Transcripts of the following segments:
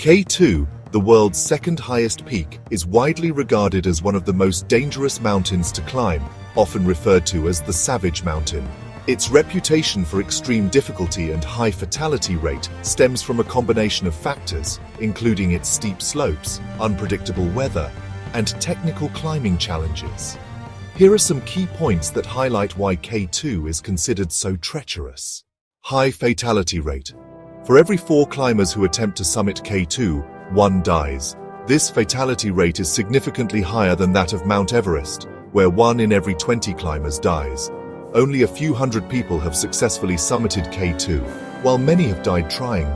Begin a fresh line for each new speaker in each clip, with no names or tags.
K2, the world's second highest peak, is widely regarded as one of the most dangerous mountains to climb, often referred to as the Savage Mountain. Its reputation for extreme difficulty and high fatality rate stems from a combination of factors, including its steep slopes, unpredictable weather, and technical climbing challenges. Here are some key points that highlight why K2 is considered so treacherous. High fatality rate. For every 4 climbers who attempt to summit K2, 1 dies. This fatality rate is significantly higher than that of Mount Everest, where 1 in every 20 climbers dies. Only a few hundred people have successfully summited K2, while many have died trying.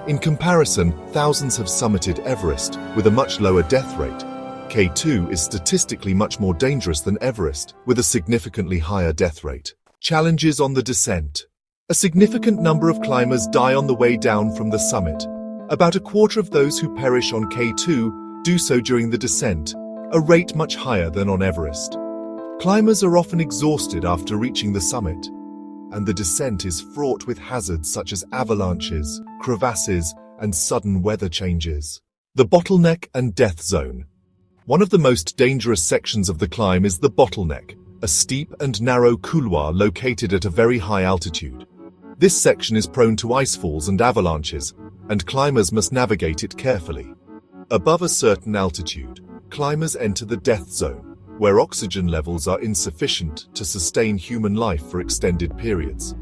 In comparison, thousands have summited Everest, with a much lower death rate. K2 is statistically much more dangerous than Everest, with a significantly higher death rate. Challenges on the descent. A significant number of climbers die on the way down from the summit. About a quarter of those who perish on K2 do so during the descent, a rate much higher than on Everest. Climbers are often exhausted after reaching the summit, and the descent is fraught with hazards such as avalanches, crevasses, and sudden weather changes. The bottleneck and death zone. One of the most dangerous sections of the climb is the bottleneck, a steep and narrow couloir located at a very high altitude. This section is prone to icefalls and avalanches, and climbers must navigate it carefully. Above a certain altitude, climbers enter the death zone, where oxygen levels are insufficient to sustain human life for extended periods.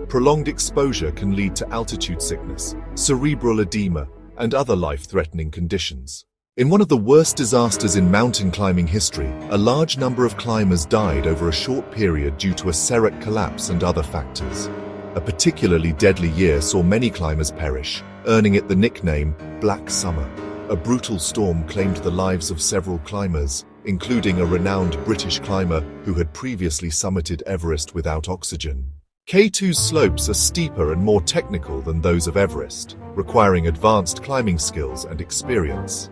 Prolonged exposure can lead to altitude sickness, cerebral edema, and other life-threatening conditions. In one of the worst disasters in mountain climbing history, a large number of climbers died over a short period due to a serac collapse and other factors. A particularly deadly year saw many climbers perish, earning it the nickname Black Summer. A brutal storm claimed the lives of several climbers, including a renowned British climber who had previously summited Everest without oxygen. K2's slopes are steeper and more technical than those of Everest, requiring advanced climbing skills and experience.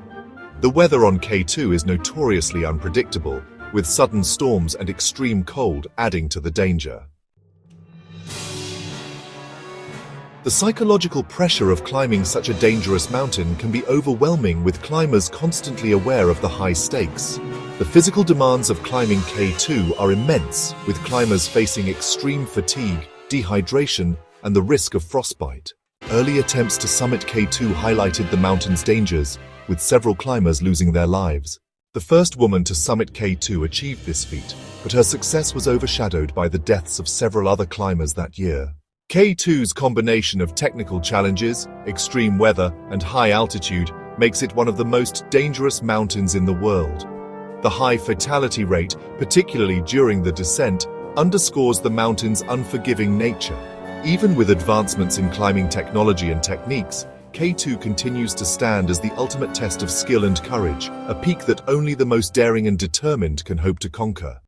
The weather on K2 is notoriously unpredictable, with sudden storms and extreme cold adding to the danger. The psychological pressure of climbing such a dangerous mountain can be overwhelming, with climbers constantly aware of the high stakes. The physical demands of climbing K2 are immense, with climbers facing extreme fatigue, dehydration, and the risk of frostbite. Early attempts to summit K2 highlighted the mountain's dangers, with several climbers losing their lives. The first woman to summit K2 achieved this feat, but her success was overshadowed by the deaths of several other climbers that year. K2's combination of technical challenges, extreme weather, and high altitude makes it one of the most dangerous mountains in the world. The high fatality rate, particularly during the descent, underscores the mountain's unforgiving nature. Even with advancements in climbing technology and techniques, K2 continues to stand as the ultimate test of skill and courage, a peak that only the most daring and determined can hope to conquer.